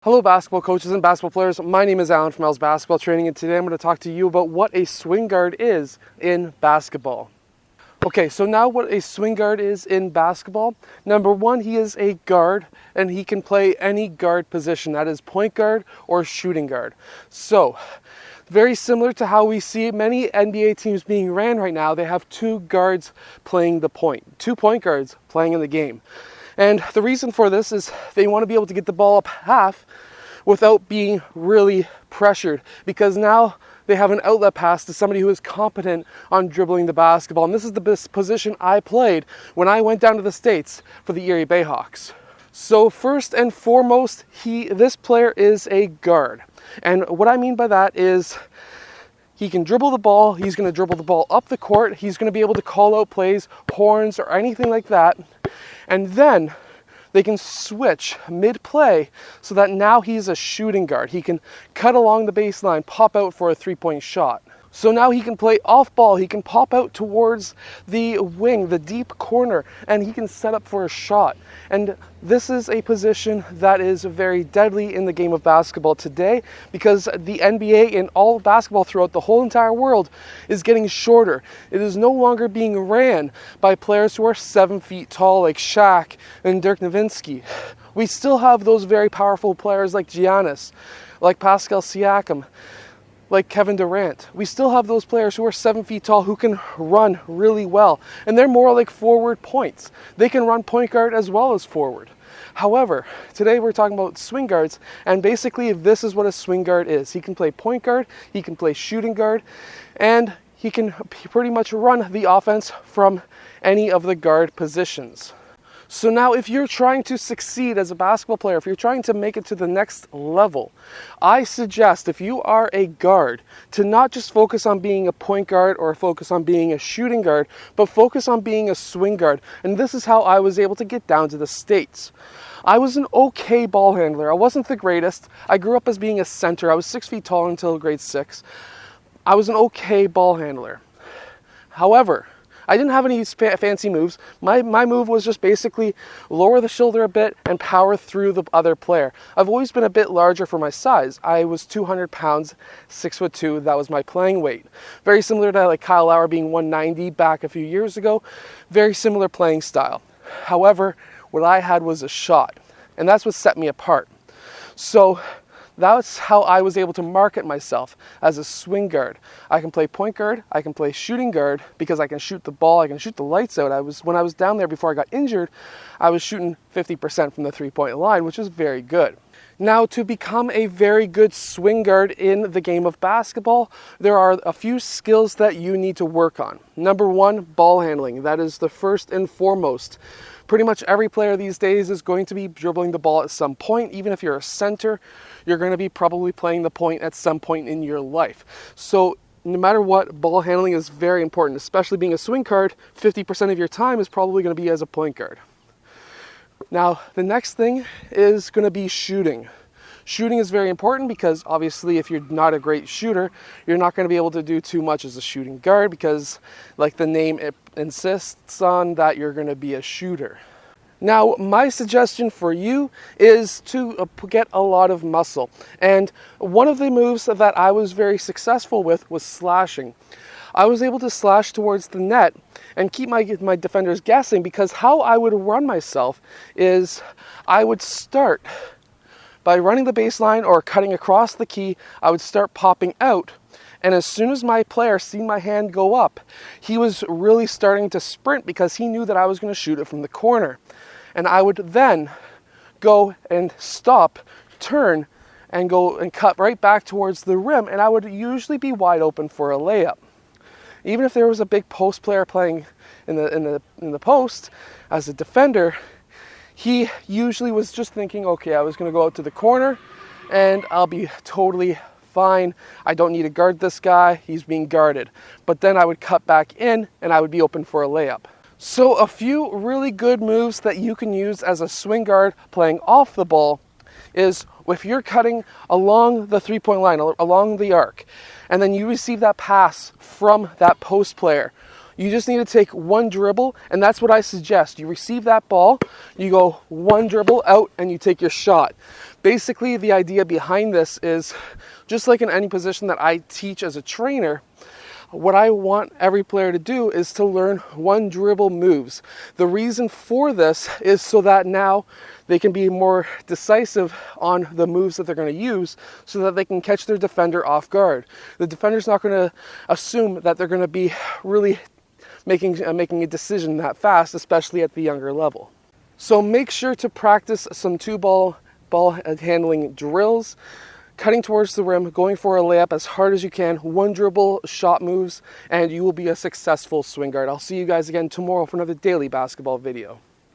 Hello basketball coaches and basketball players, my name is Alan from Al's Basketball Training, and today I'm going to talk to you about what a swing guard is in basketball. Okay, so now what a swing guard is in basketball. Number one, he is a guard and he can play any guard position, that is point guard or shooting guard. So, very similar to how we see many NBA teams being ran right now, they have two guards playing the point, 2 point guards playing in the game. And the reason for this is they want to be able to get the ball up half without being really pressured, because now they have an outlet pass to somebody who is competent on dribbling the basketball. And this is the best position I played when I went down to the States for the Erie Bayhawks. So first and foremost, this player is a guard. And what I mean by that is he can dribble the ball, he's going to dribble the ball up the court, he's going to be able to call out plays, horns, or anything like that. And then they can switch mid-play so that now he's a shooting guard. He can cut along the baseline, pop out for a three-point shot. So now he can play off ball, he can pop out towards the wing, the deep corner, and he can set up for a shot. And this is a position that is very deadly in the game of basketball today, because the NBA and all basketball throughout the whole entire world is getting shorter. It is no longer being ran by players who are 7 feet tall like Shaq and Dirk Nowitzki. We still have those very powerful players like Giannis, like Pascal Siakam, like Kevin Durant. We still have those players who are 7 feet tall who can run really well. And they're more like forward points. They can run point guard as well as forward. However, today we're talking about swing guards, and basically this is what a swing guard is. He can play point guard, he can play shooting guard, and he can pretty much run the offense from any of the guard positions. So now if you're trying to succeed as a basketball player, if you're trying to make it to the next level, I suggest, if you are a guard, to not just focus on being a point guard or focus on being a shooting guard, but focus on being a swing guard. And this is how I was able to get down to the States. I was an okay ball handler. I wasn't the greatest. I grew up as being a center. I was 6 feet tall until grade 6. I was an okay ball handler. However, I didn't have any fancy moves. My move was just basically lower the shoulder a bit and power through the other player. I've always been a bit larger for my size. I was 200 pounds, 6'2". That was my playing weight. Very similar to like Kyle Lauer being 190 back a few years ago. Very similar playing style. However, what I had was a shot, and that's what set me apart. So that's how I was able to market myself as a swing guard. I can play point guard, I can play shooting guard because I can shoot the ball, I can shoot the lights out. When I was down there before I got injured, I was shooting 50% from the three-point line, which is very good. Now, to become a very good swing guard in the game of basketball, there are a few skills that you need to work on. Number one, ball handling. That is the first and foremost. Pretty much every player these days is going to be dribbling the ball at some point. Even if you're a center, you're going to be probably playing the point at some point in your life. So no matter what, ball handling is very important, especially being a swing guard. 50% of your time is probably going to be as a point guard. Now, the next thing is going to be shooting. Shooting is very important because obviously if you're not a great shooter, you're not going to be able to do too much as a shooting guard because, like the name, it insists on that you're going to be a shooter. Now, my suggestion for you is to get a lot of muscle. And one of the moves that I was very successful with was slashing. I was able to slash towards the net and keep my defenders guessing, because how I would run myself is I would start by running the baseline or cutting across the key. I would start popping out. And as soon as my player seen my hand go up, he was really starting to sprint because he knew that I was going to shoot it from the corner. And I would then go and stop, turn, and go and cut right back towards the rim. And I would usually be wide open for a layup. Even if there was a big post player playing in the post as a defender, he usually was just thinking, okay, I was going to go out to the corner and I'll be totally fine. I don't need to guard this guy. He's being guarded. But then I would cut back in and I would be open for a layup. So a few really good moves that you can use as a swing guard playing off the ball is if you're cutting along the three-point line, along the arc, and then you receive that pass from that post player, You just need to take one dribble, and that's what I suggest. You receive that ball, you go one dribble out, and you take your shot. Basically, the idea behind this is, just like in any position that I teach as a trainer, what I want every player to do is to learn one dribble moves. The reason for this is so that now they can be more decisive on the moves that they're going to use, so that they can catch their defender off guard. The defender's not going to assume that they're going to be really making a decision that fast, especially at the younger level. So make sure to practice some ball handling drills, cutting towards the rim, going for a layup as hard as you can, one dribble shot moves, and you will be a successful swing guard. I'll see you guys again tomorrow for another daily basketball video.